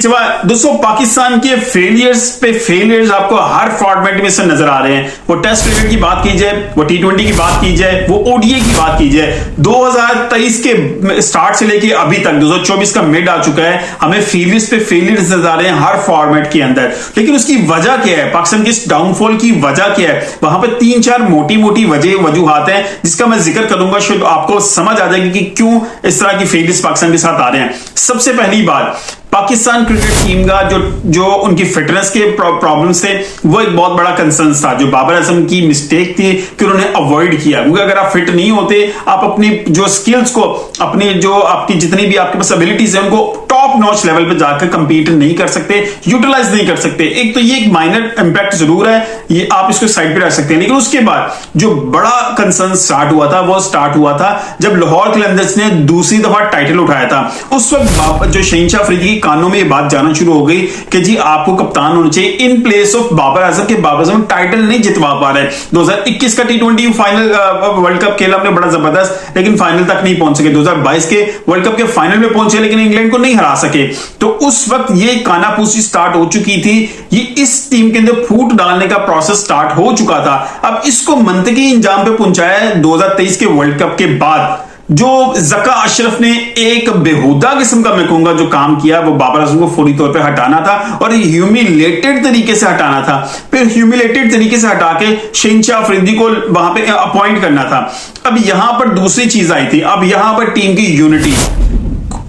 इसके सिवा दोस्तों पाकिस्तान के फेलियर्स पे फेलियर्स आपको हर फॉर्मेट में से नजर आ रहे हैं। वो टेस्ट क्रिकेट की बात की जाए, वो टी20 की बात की जाए, वो ओडीआई की बात की जाए, 2023 के स्टार्ट से लेके अभी तक 2024 का मिड आ चुका है, हमें फेलियर्स पे फेलियर्स नजर आ रहे हैं हर फॉर्मेट के अंदर। लेकिन उसकी वजह क्या है, पाकिस्तान की इस डाउनफॉल की वजह क्या है? वहां पे 3-4 मोटी मोटी वजूहात हैं जिसका मैं जिक्र करूंगा, शायद आपको समझ आ जाएगी कि क्यों इस तरह की फेलियर्स पाकिस्तान के साथ आ रहे हैं। सबसे पहली बात, पाकिस्तान क्रिकेट टीम का जो उनकी फिटनेस के प्रॉब्लम्स थे वो एक बहुत बड़ा कंसर्न था, जो बाबर आजम की मिस्टेक थी कि उन्होंने अवॉइड किया। क्योंकि अगर आप फिट नहीं होते, आप अपनी जो स्किल्स को, अपनी जो आपकी जितनी भी आपके पास एबिलिटीज है उनको टॉप नॉच लेवल पे जाकर कंपीट नहीं कर सकते, यूटिलाइज नहीं कर सकते। एक तो ये एक माइनर इंपैक्ट जरूर है, ये आप इसको साइड पे रख सकते हैं। लेकिन उसके बाद जो बड़ा कंसर्न स्टार्ट हुआ था वो स्टार्ट हुआ था जब लाहौर कलंदर्स ने दूसरी दफा टाइटल उठाया था। उस वक्त जो शहनशाह अफरीदी कानों में ये बात जाना शुरू हो गई कि जी आपको कप्तान होना चाहिए in place of Babar Azam के। बाबर आजम टाइटल नहीं जितवा पा रहे। 2021 का टी20 फाइनल वर्ल्ड कप खेला हमने बड़ा जबरदस्त, लेकिन फाइनल तक नहीं पहुंच सके। 2022 के वर्ल्ड कप के फाइनल में पहुंचे लेकिन इंग्लैंड को नहीं हरा सके। तो उस वक्त ये कानापूसी स्टार्ट हो चुकी थी, ये इस टीम के अंदर फूट डालने का प्रोसेस स्टार्ट हो चुका था। अब इसको मंतकी इंजाम पे पहुंचाया है 2023 के वर्ल्ड कप के बाद। जो जका अशरफ ने एक बेहुदा किस्म का मैं कहूंगा जो काम किया, वो बाबर आजम को फौरी तौर पे हटाना था और ह्यूमिलेटेड तरीके से हटाना था। फिर ह्यूमिलेटेड तरीके से हटा के शहनशाह अफरीदी को वहां पे अपॉइंट करना था। अब यहां पर दूसरी चीज आई थी, अब यहां पर टीम की यूनिटी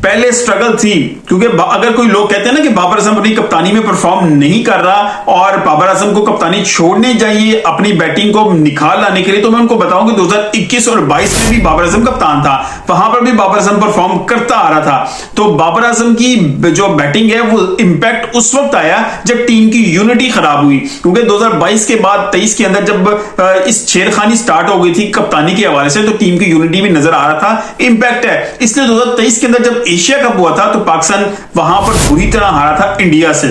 पहले स्ट्रगल थी। क्योंकि अगर कोई लोग कहते हैं ना कि बाबर आजम अपनी कप्तानी में परफॉर्म नहीं कर रहा और बाबर आजम को कप्तानी छोड़नी चाहिए अपनी बैटिंग को निखार लाने के लिए, तो मैं उनको बताऊं कि 2021 और 22 में भी बाबर आजम कप्तान था, वहां पर भी बाबर आजम परफॉर्म करता आ रहा था। तो बाबर आजम की जो बैटिंग है वो इंपैक्ट उस वक्त आया जब टीम की यूनिटी खराब हुई। क्योंकि 2022 के बाद 23 के अंदर जब इस छेड़खानी स्टार्ट हो गई थी कप्तानी के हवाले से, तो टीम की यूनिटी भी नजर आ रहा था, इंपैक्ट है। इसलिए 2023 के अंदर जब एशिया कप हुआ था तो पाकिस्तान वहां पर बुरी तरह हारा था इंडिया से।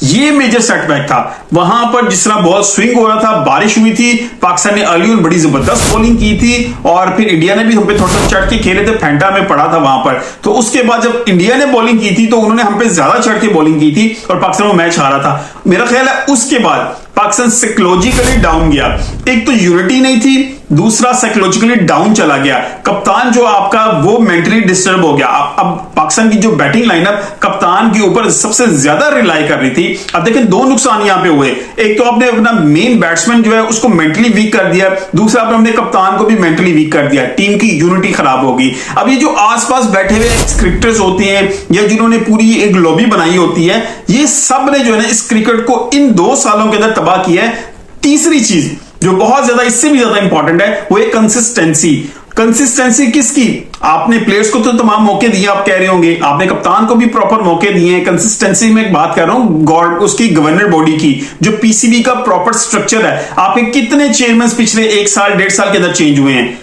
ये मेजर सेटबैक था। वहां पर जिस तरह बॉल स्विंग हो रहा था, बारिश हुई थी, पाकिस्तान ने अर्ली और बड़ी जबरदस्त बॉलिंग की थी और फिर इंडिया ने भी हम पे थोड़ा सा चढ़ के खेले थे, फेंटा में पड़ा था वहां पर। तो उसके बाद जब इंडिया ने बॉलिंग की थी तो उन्होंने हम पे ज्यादा चढ़ के बॉलिंग की थी और पाकिस्तान वो मैच हारा था। मेरा ख्याल है उसके बाद पाकिस्तान साइकोलॉजिकली डाउन गया। एक तो यूनिटी नहीं थी, दूसरा साइकोलॉजिकली डाउन चला गया। कप्तान जो आपका वो मेंटली डिस्टर्ब हो गया। अब पाकिस्तान की जो बैटिंग लाइनअप कप्तान के ऊपर सबसे ज्यादा रिलाई कर रही थी। अब देखिए दो नुकसान यहां पे हुए, एक तो आपने अपना मेन बैट्समैन जो है उसको मेंटली वीक कर दिया, दूसरा आपने अपने कप्तान को भी मेंटली वीक कर दिया, टीम की यूनिटी खराब होगी। अब ये जो आसपास बैठे हुए क्रिकेटर्स होते हैं या जिन्होंने पूरी एक लॉबी बनाई होती है, ये सब ने जो है ना इस क्रिकेट को इन 2 सालों के अंदर तबाह किया है। तीसरी चीज जो बहुत ज्यादा इससे भी ज्यादा इंपॉर्टेंट है वो है कंसिस्टेंसी। कंसिस्टेंसी किसकी? आपने प्लेयर्स को तो तमाम मौके दिए, आप कह रहे होंगे, आपने कप्तान को भी प्रॉपर मौके दिए हैं। कंसिस्टेंसी में एक बात कर रहा हूं उसकी गवर्नर बॉडी की, जो पीसीबी का प्रॉपर स्ट्रक्चर है। आपके कितने चेयरमैन पिछले 1 साल 1.5 साल के अंदर चेंज हुए हैं?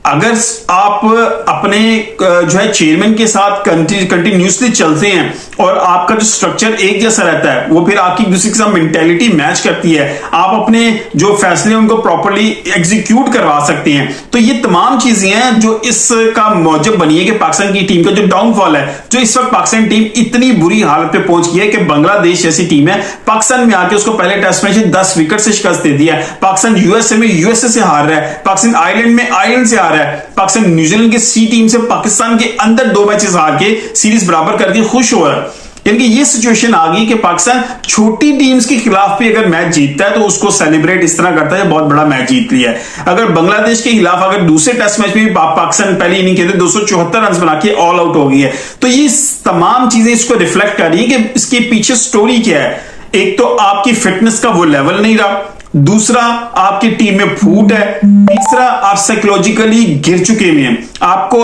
अगर आप अपने जो है चेयरमैन के साथ कंटिन्यूसली चलते हैं और आपका जो स्ट्रक्चर एक जैसा रहता है, वो फिर आपकी दूसरे के साथ मेंटेलिटी मैच करती है, आप अपने जो फैसले उनको प्रॉपर्ली एग्जीक्यूट करवा सकते हैं। तो ये तमाम चीजें हैं जो इसका मौजब बनी है कि पाकिस्तान की टीम का जो डाउनफॉल है, जो इस वक्त पाकिस्तान टीम इतनी बुरी हालत पे पहुंच गई है कि बांग्लादेश जैसी टीम है पाकिस्तान में आके उसको पहले टेस्ट मैच 10 विकेट से शिकस्त दे दिया है। पाकिस्तान यूएसए में यूएसए से हार रहा है, पाकिस्तान आयरलैंड में आयरलैंड से हार रहा है, पाकिस्तान न्यूजीलैंड के सी टीम से पाकिस्तान के अंदर 2 मैचेस हार के सीरीज बराबर करके खुश हो रहा है। यानी कि ये सिचुएशन आ गई कि पाकिस्तान छोटी टीम्स के खिलाफ भी अगर मैच जीतता है तो उसको सेलिब्रेट इस तरह करता है बहुत बड़ा मैच जीत लिया है। अगर बांग्लादेश के खिलाफ अगर दूसरे टेस्ट मैच में भी पाकिस्तान पहले इनिंग के 274 रन बना के ऑल आउट हो गई है, तो ये तमाम चीजें इसको रिफ्लेक्ट कर रही है कि इसके पीछे स्टोरी क्या है। एक तो आपकी फिटनेस का वो लेवल नहीं रहा, दूसरा आपकी टीम में फूट है, तीसरा आप साइकोलॉजिकली गिर चुके हुए हैं। आपको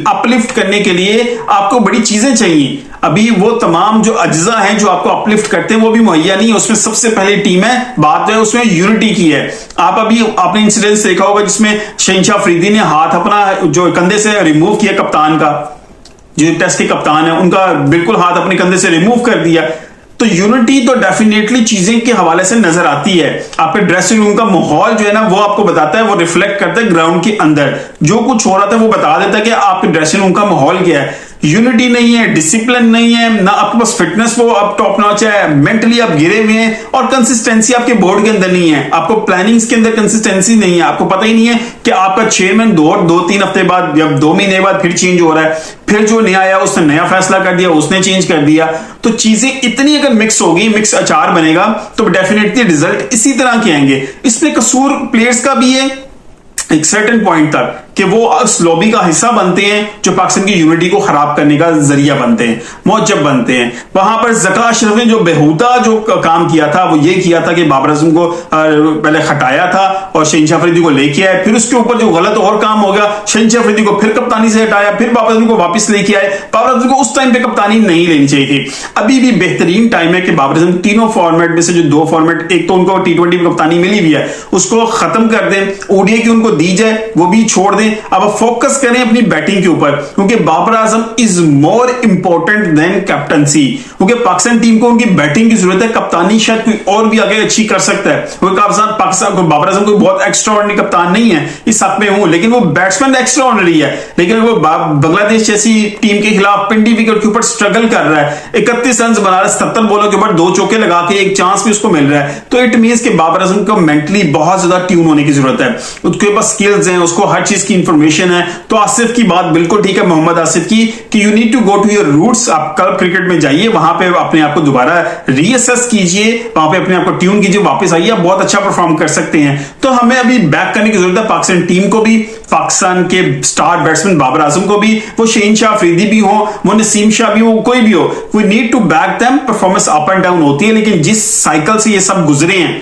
अपलिफ्ट करने के लिए आपको बड़ी चीजें चाहिए। अभी वो तमाम जो अज्जा हैं जो आपको अपलिफ्ट करते हैं वो भी मुहैया नहीं है। उसमें सबसे पहली टीम है, बात है उसमें यूनिटी की है। आप अभी आपने इंसिडेंस देखा होगा जिसमें शहनशाह अफरीदी ने हाथ अपना जो कंधे से रिमूव किया, कप्तान का जो टेस्ट के कप्तान है उनका बिल्कुल हाथ अपने कंधे से रिमूव कर दिया। तो यूनिटी तो डेफिनेटली चीजें के हवाले से नजर आती है। आपके ड्रेसिंग रूम का माहौल जो है ना वो आपको बताता है, वो रिफ्लेक्ट करता है ग्राउंड के अंदर जो कुछ हो रहा था वो बता देता है कि आपके ड्रेसिंग रूम का माहौल क्या है। यूनिटी नहीं है, डिसिप्लिन नहीं है, ना आपके पास फिटनेस वो अब टॉप नॉच है, मेंटली आप गिरे हुए हैं, और कंसिस्टेंसी आपके बोर्ड के अंदर नहीं है, आपको प्लानिंग्स के अंदर कंसिस्टेंसी नहीं है, आपको पता ही नहीं है कि आपका चेयरमैन 2-3 हफ्ते बाद या 2 महीने बाद फिर चेंज हो रहा है, फिर जो नया आया उसने नया फैसला कर दिया, उसने चेंज कर दिया। तो चीजें इतनी अगर मिक्स होगी, मिक्स अचार बनेगा, तो डेफिनेटली रिजल्ट इसी तरह के आएंगे। इसमें कसूर प्लेयर्स का भी है एक सर्टेन पॉइंट तक कि वो उस लॉबी का हिस्सा बनते हैं जो पाकिस्तान की यूनिटी को खराब करने का जरिया बनते हैं, मौजब बनते हैं। वहां पर ज़का अशरफ ने जो बेहुदा जो काम किया था वो ये किया था कि बाबर आजम को पहले हटाया था और शहनशाह अफरीदी को लेके आए, फिर उसके ऊपर जो गलत और काम हो गया, शहनशाह अफरीदी को फिर कप्तानी से हटाया, फिर बाबर आजम को वापस लेके आए। बाबर आजम को उस टाइम पे कप्तानी नहीं लेनी चाहिए थी। अभी भी बेहतरीन टाइम है कि बाबर आजम तीनों फॉर्मेट में से जो 2 फॉर्मेट, एक तो उनको T20 में कप्तानी मिली हुई है, उसको खत्म कर दें, ओडीआई की उनको दी जाए, वो भी छोड़ दें। अब फोकस करें अपनी बैटिंग के ऊपर, क्योंकि Babar Azam is more important than captaincy, क्योंकि पाकिस्तान टीम को उनकी बैटिंग की जरूरत है। कप्तानी शायद कोई और भी आगे अच्छी कर सकता है, पाकिस्तान को बाबर आजम कोई बहुत एक्स्ट्राऑर्डिनरी कप्तान नहीं है, इस हक में हूं, लेकिन वो बैट्समैन एक्स्ट्राऑर्डिनरी है। लेकिन वो बांग्लादेश जैसी टीम के खिलाफ पिंडी विकेट के ऊपर स्ट्रगल कर रहा है, 31 रन बना रहा है, 77 बॉलों के ऊपर 2 चौके लगा के एक चांस भी उसको मिल रहा है। तो इट मींस कि बाबर आजम को मेंटली बहुत ज्यादा ट्यून होने की जरूरत है, उसके पास स्किल्स हैं, उसको हर चीज की इंफॉर्मेशन है। तो आसिफ की बात बिल्कुल ठीक है, मोहम्मद आसिफ की, कि you need to go to your roots. आप क्लब क्रिकेट में जाइए, वहां पे अपने आप को दोबारा रीअसेस कीजिए, वहां पे अपने आप को ट्यून कीजिए, वापस आइए, आप बहुत अच्छा परफॉर्म कर सकते हैं। तो हमें अभी बैक करने की जरूरत है पाकिस्तान टीम को भी, पाकिस्तान के स्टार बैट्समैन बाबर आजम को भी, वो शहनशाह अफरीदी भी हो, वो नसीम शाह भी हो, कोई भी हो, we need to back them. Performance up and down होती है, लेकिन जिस साइकिल से ये सब गुजरे हैं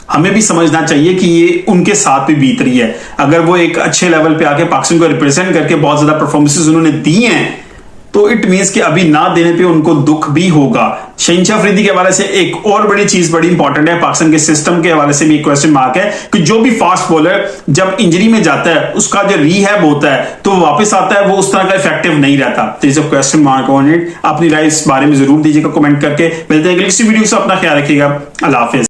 हमें भी समझना चाहिए कि ये उनके साथ भी बीत रही है। अगर वो एक अच्छे लेवल पे आके पाकिस्तान को रिप्रेजेंट करके बहुत ज्यादा परफॉर्मेंसेस उन्होंने दी हैं, तो इट मींस कि अभी ना देने पे उनको दुख भी होगा। शहनशाह अफरीदी के हवाले से एक और बड़ी चीज बड़ी इंपॉर्टेंट है, पाकिस्तान के सिस्टम के हवाले से भी एक क्वेश्चन मार्क है कि जो भी फास्ट बॉलर जब इंजरी में जाता है उसका जो रीहैब होता है तो वो वापस आता है, वो उस तरह का इफेक्टिव नहीं रहता। तो is a question mark on it. अपनी राय इस बारे में जरूर दीजिएगा कमेंट करके। मिलते हैं अगली वीडियो से, अपना ख्याल रखिएगा। अल्लाह हाफिज।